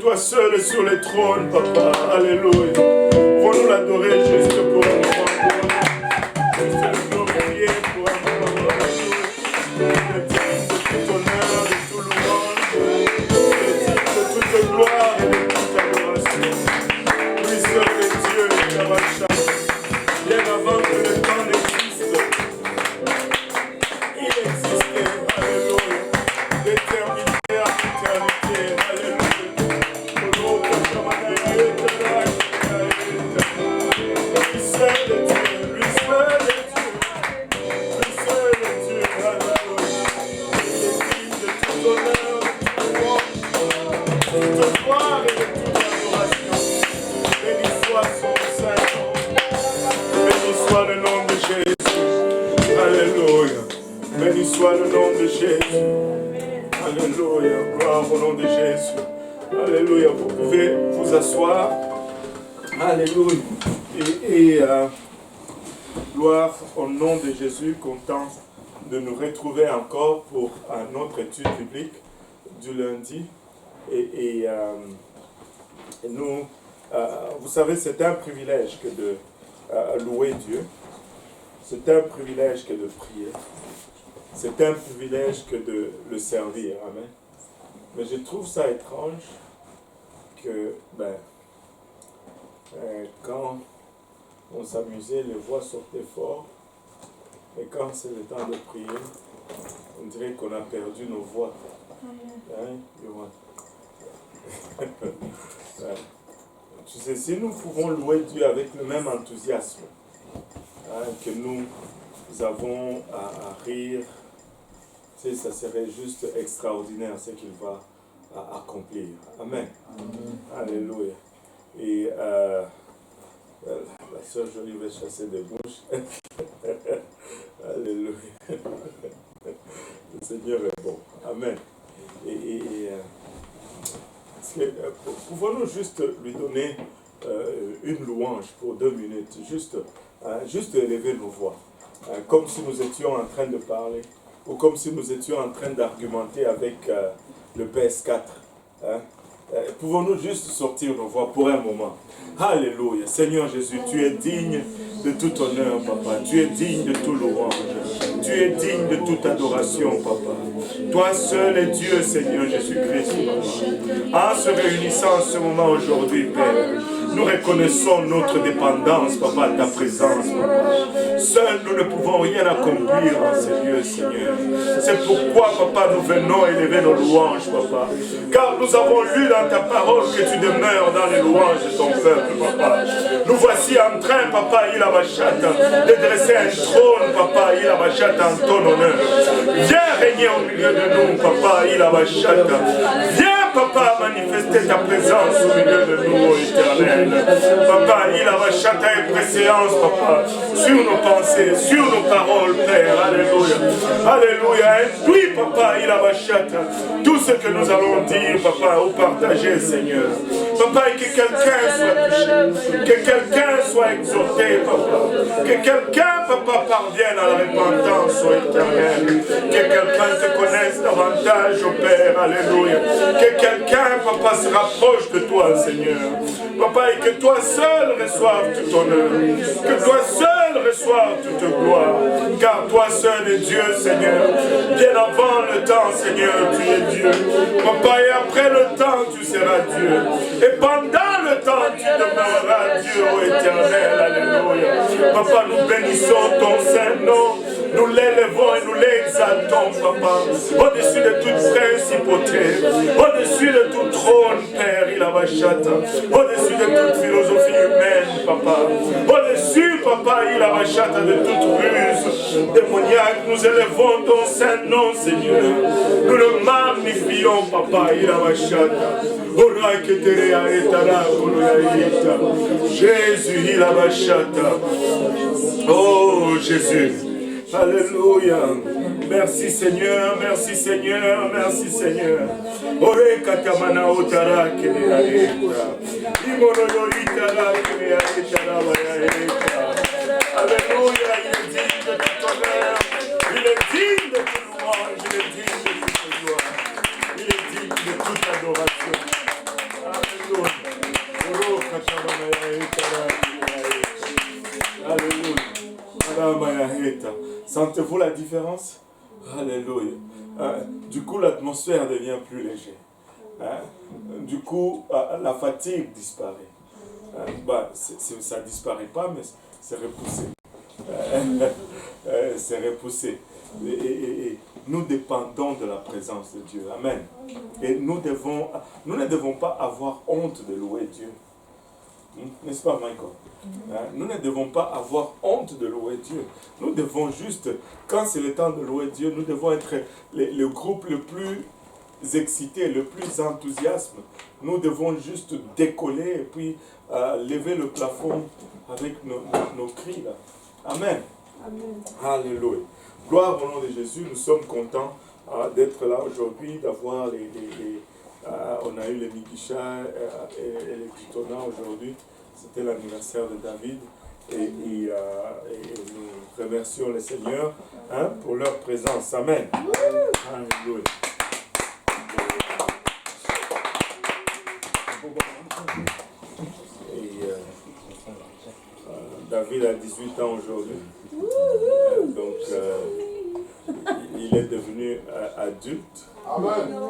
toi seul es sur les trônes, papa. Alléluia. Pouvons-nous l'adorer juste pour un moment. Juste le glorifier pour un moment. Il est digne de tout honneur, de tout louange. Il est digne de toute gloire et de toute adoration. Lui seul est Dieu, il a marché. Bien avant que le temps n'existe, il existait, alléluia, d'éternité à éternité, alléluia. Lui seul est Dieu, lui seul est Dieu, lui seul est Dieu, alléluia. Il est digne de tout honneur, de toute gloire et de toute adoration. Béni soit son saint nom. Béni soit le nom de Jésus. Alléluia. Béni soit le nom de Jésus. Alléluia. Gloire au nom de Jésus. Alléluia. Vous pouvez vous asseoir. Alléluia. Et gloire au nom de Jésus. Content de nous retrouver encore pour notre étude biblique du lundi. Et nous, vous savez, c'est un privilège que de louer Dieu. C'est un privilège que de prier. C'est un privilège que de le servir. Amen. Mais je trouve ça étrange que quand on s'amusait, les voix sortaient fort. Et quand c'est le temps de prier, on dirait qu'on a perdu nos voix. Hein, tu sais, si nous pouvons louer Dieu avec le même enthousiasme que nous avons à rire, tu sais, ça serait juste extraordinaire ce qu'il va accomplir. Amen. Alléluia. Et la sœur Jolie va chasser des mouches. Alléluia. Le Seigneur est bon. Amen. Pouvons-nous juste lui donner une louange pour 2 minutes, juste élever nos voix, comme si nous étions en train de parler, ou comme si nous étions en train d'argumenter avec le PS4. Pouvons-nous juste sortir nos voix pour un moment? Alléluia. Seigneur Jésus, tu es digne de tout honneur, papa. Tu es digne de tout louange. Tu es digne de toute adoration, papa. Toi seul est Dieu, Seigneur Jésus-Christ, papa. En se réunissant en ce moment aujourd'hui, Père, nous reconnaissons notre dépendance, papa, à ta présence, papa. Seuls, nous ne pouvons rien accomplir en ces lieux, Seigneur. C'est pourquoi, papa, nous venons élever nos louanges, papa. Car nous avons lu dans ta parole que tu demeures dans les louanges de ton peuple, papa. Nous voici en train, papa, il a de dresser un trône, papa, il a en ton honneur. Viens régner au milieu de nous, papa, il a Viens, papa, manifester ta présence au milieu de nous, ô éternel. Papa, il a ta préséance, papa, sur nos pensées, sur nos paroles, Père. Alléluia. Alléluia. Et puis, papa, il a tout ce que nous allons dire, papa, ou partager, Seigneur. Papa, et que quelqu'un soit touché, que quelqu'un soit exhorté, papa. Que quelqu'un, papa, parvienne à la repentance, ô éternel. Que quelqu'un te connaisse davantage, ô Père. Alléluia. Que quelqu'un, papa, se rapproche de toi, Seigneur. Papa, et que toi seul reçoive tout honneur. Que toi seul reçoive toute gloire. Car toi seul est Dieu, Seigneur. Bien avant le temps, Seigneur, tu es Dieu. Papa, et après le temps, tu seras Dieu. Et pendant le temps, tu demeureras Dieu, ô éternel. Alléluia. Papa, nous bénissons ton Saint-Nom. Nous l'élevons et nous l'exaltons, papa. Au-dessus de toute principauté, au-dessus de tout trône, Père, il a vachata. Au-dessus de toute philosophie humaine, papa. Au-dessus, papa, il a vachata de toute ruse démoniaque. Nous élevons ton Saint-Nom, Seigneur. Nous le magnifions, papa, il a vachata. Jésus, il a vachata. Oh, Jésus. Alléluia. Merci Seigneur, merci Seigneur, merci Seigneur. Ore katamana otara kele aeta. Imono yoritara kele aeta rabayaeta. Alléluia, il est digne de tout honneur. Il est digne de toute louange, il est digne de toute gloire. Il est digne de toute adoration. Sentez-vous la différence? Alléluia. Du coup, l'atmosphère devient plus légère. Du coup, la fatigue disparaît. Ça ne disparaît pas, mais c'est repoussé. C'est repoussé. Et nous dépendons de la présence de Dieu. Amen. Et nous ne devons pas avoir honte de louer Dieu. N'est-ce pas, Michael? Nous ne devons pas avoir honte de louer Dieu. Nous devons juste, quand c'est le temps de louer Dieu, nous devons être le groupe le plus excité, le plus enthousiaste. Nous devons juste décoller et puis lever le plafond avec nos cris. Là. Amen. Amen. Alléluia. Gloire au nom de Jésus. Nous sommes contents d'être là aujourd'hui, d'avoir on a eu les Mikisha et les Kitona aujourd'hui. C'était l'anniversaire de David. Et nous remercions le Seigneur pour leur présence. Amen. Alléluia. David a 18 ans aujourd'hui. Donc, il est devenu adulte. Amen.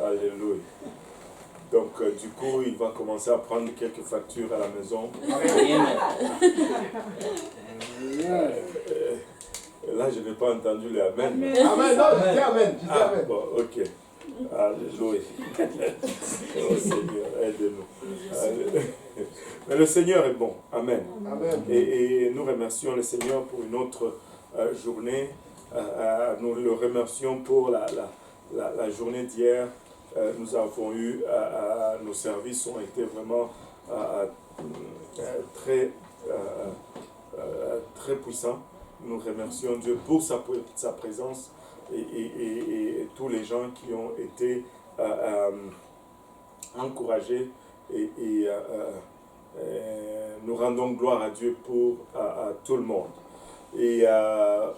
Alléluia. Donc, du coup, il va commencer à prendre quelques factures à la maison. Là, je n'ai pas entendu les Amen. Amen, non, je dis Amen. Bon, ok. Alléluia. Oh Seigneur, aide-nous. Mais le Seigneur est bon. Amen. Amen. Et nous remercions le Seigneur pour une autre journée. Nous le remercions pour la journée d'hier. Nous avons eu, nos services ont été vraiment très puissants. Nous remercions Dieu pour sa présence et tous les gens qui ont été encouragés et nous rendons gloire à Dieu pour tout le monde. Et là,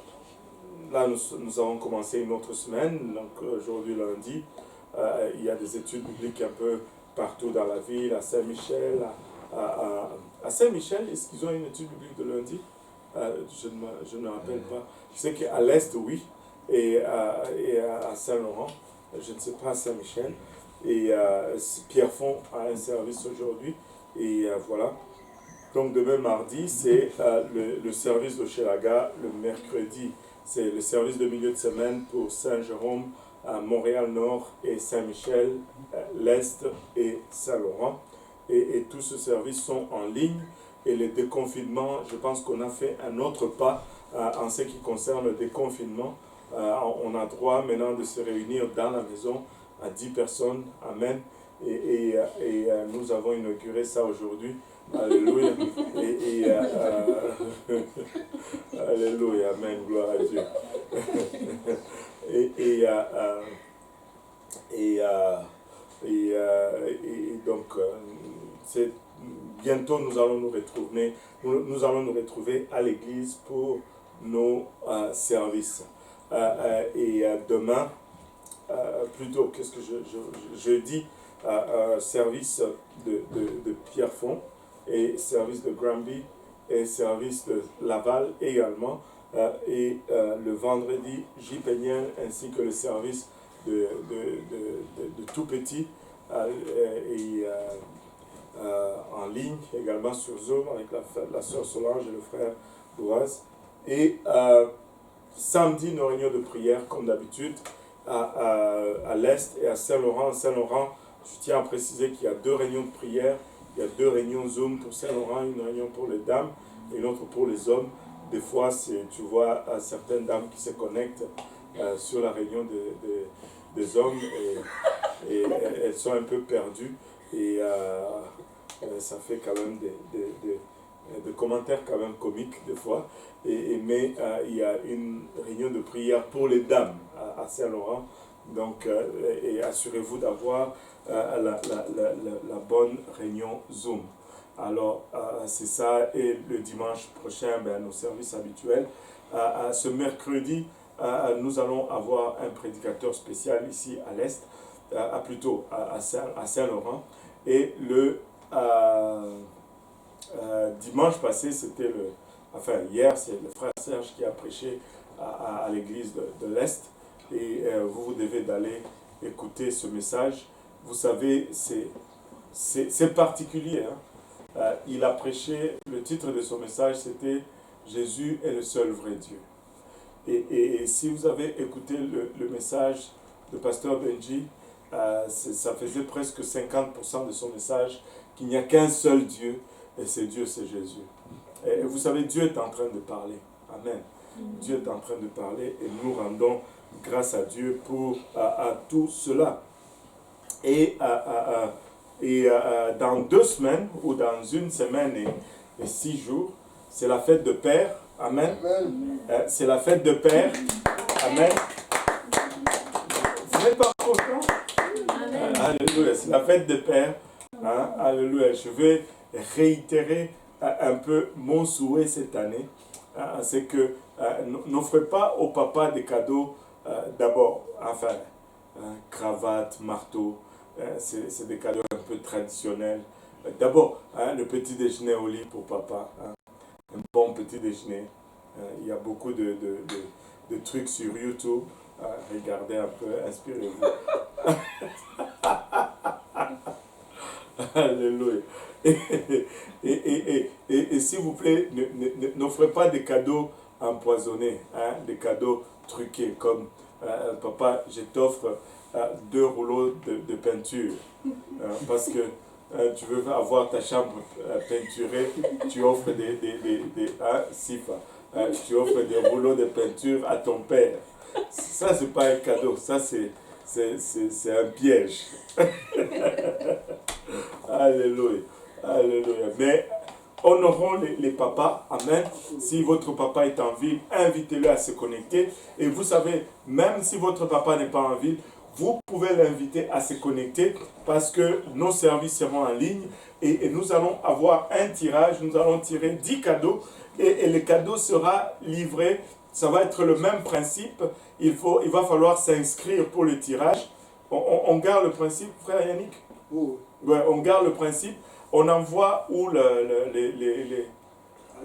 nous avons commencé une autre semaine, donc aujourd'hui lundi. Il y a des études bibliques un peu partout dans la ville, à Saint-Michel. À Saint-Michel, est-ce qu'ils ont une étude biblique de lundi? Je ne me rappelle pas. Je sais qu'à l'Est, oui, et à Saint-Laurent, je ne sais pas à Saint-Michel. Et Pierrefonds a un service aujourd'hui, et voilà. Donc demain mardi, c'est le service de Chelaga. Le mercredi, c'est le service de milieu de semaine pour Saint-Jérôme, à Montréal-Nord et Saint-Michel, l'Est et Saint-Laurent. Et tous ces services sont en ligne. Et le déconfinement, je pense qu'on a fait un autre pas en ce qui concerne le déconfinement. On a droit maintenant de se réunir dans la maison à 10 personnes. Amen. Et nous avons inauguré ça aujourd'hui. Alléluia. Alléluia. Amen. Gloire à Dieu. Et donc, bientôt nous allons nous retrouver à l'église pour nos services. Demain, plutôt, qu'est-ce que je dis, service de Pierrefonds et service de Granby et service de Laval également. Le vendredi, J-Péniel ainsi que le service de tout petit en ligne, également sur Zoom avec la sœur Solange et le frère Louaz. Et samedi, nos réunions de prière comme d'habitude à l'Est et à Saint-Laurent. Saint-Laurent, je tiens à préciser qu'il y a 2 réunions de prière. Il y a 2 réunions Zoom pour Saint-Laurent, une réunion pour les dames et une autre pour les hommes. Des fois, tu vois certaines dames qui se connectent sur la réunion des hommes et elles sont un peu perdues. Et ça fait quand même des commentaires quand même comiques des fois. Mais il y a une réunion de prière pour les dames à Saint-Laurent. Donc, et assurez-vous d'avoir la bonne réunion Zoom. Alors, c'est ça. Et le dimanche prochain, nos services habituels. Ce mercredi, nous allons avoir un prédicateur spécial ici à l'Est, plutôt à Saint-Laurent. Et Dimanche passé, hier, c'est le frère Serge qui a prêché à l'église de l'Est. Et vous devez d'aller écouter ce message. Vous savez, c'est particulier. Hein. Il a prêché, le titre de son message, c'était « Jésus est le seul vrai Dieu ». Et si vous avez écouté le message de Pasteur Benji, ça faisait presque 50% de son message qu'il n'y a qu'un seul Dieu, et c'est Dieu, c'est Jésus. Et vous savez, Dieu est en train de parler. Amen. Dieu est en train de parler et nous rendons grâce à Dieu pour tout cela. Et dans 2 semaines, ou dans 1 semaine et 6 jours, c'est la fête de Père. Amen. C'est la fête de Père. Amen. Vous n'êtes pas content? Alléluia. C'est la fête de Père. Hein? Alléluia. Je vais réitérer un peu mon souhait cette année. C'est que n'offrez pas au papa des cadeaux d'abord. Enfin, cravate, marteau. C'est des cadeaux un peu traditionnels. D'abord, le petit déjeuner au lit pour papa. Un bon petit déjeuner. Il y a beaucoup de trucs sur YouTube. Regardez un peu, inspirez-vous. Alléluia. Et s'il vous plaît, n'offrez pas des cadeaux empoisonnés, hein, des cadeaux truqués, comme papa, je t'offre 2 rouleaux de peinture, parce que tu veux avoir ta chambre peinturée, tu offres tu offres des rouleaux de peinture à ton père. Ça, c'est pas un cadeau, ça c'est un piège. Alléluia. Alléluia. Mais honorons les papas. Amen. Si votre papa est en ville, invitez-le à se connecter. Et vous savez, même si votre papa n'est pas en ville, vous pouvez l'inviter à se connecter parce que nos services seront en ligne et nous allons avoir un tirage. Nous allons tirer 10 cadeaux et le cadeau sera livré. Ça va être le même principe. Il va falloir s'inscrire pour le tirage. On garde le principe, frère Yannick? Oh. Ouais, on garde le principe. On envoie où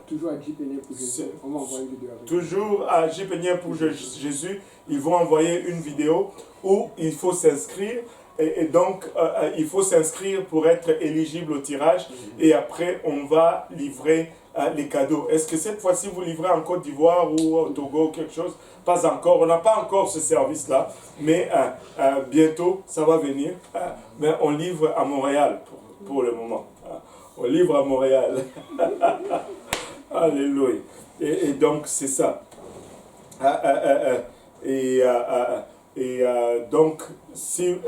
toujours à JPN pour Jésus. On va envoyer une vidéo avec. Toujours à JPN pour Jésus. Ils vont envoyer une vidéo où il faut s'inscrire. Et donc, il faut s'inscrire pour être éligible au tirage. Et après, on va livrer les cadeaux. Est-ce que cette fois-ci, vous livrez en Côte d'Ivoire ou au Togo, quelque chose? Pas encore. On n'a pas encore ce service-là. Mais bientôt, ça va venir. Mais on livre à Montréal pour le moment. On livre à Montréal. Alléluia. Et donc, c'est ça. Donc, si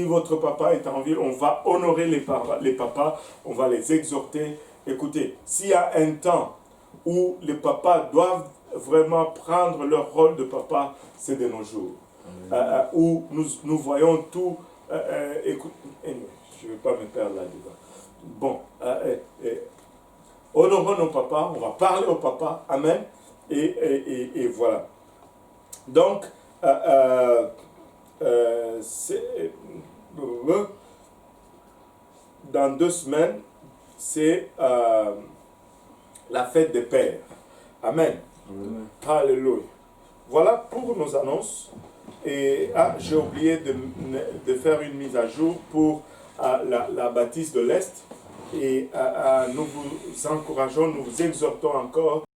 votre papa est en ville, on va honorer les papas, on va les exhorter. Écoutez, s'il y a un temps où les papas doivent vraiment prendre leur rôle de papa, c'est de nos jours. Où nous voyons tout. Écoute, je ne vais pas me perdre là-dedans. Bon, honorons nos papas, on va parler aux papas. Amen. Et voilà. Donc, dans 2 semaines, c'est la fête des pères. Amen. Alléluia. Voilà pour nos annonces. Et j'ai oublié de faire une mise à jour pour la bâtisse de l'Est. Et nous vous encourageons, nous vous exhortons encore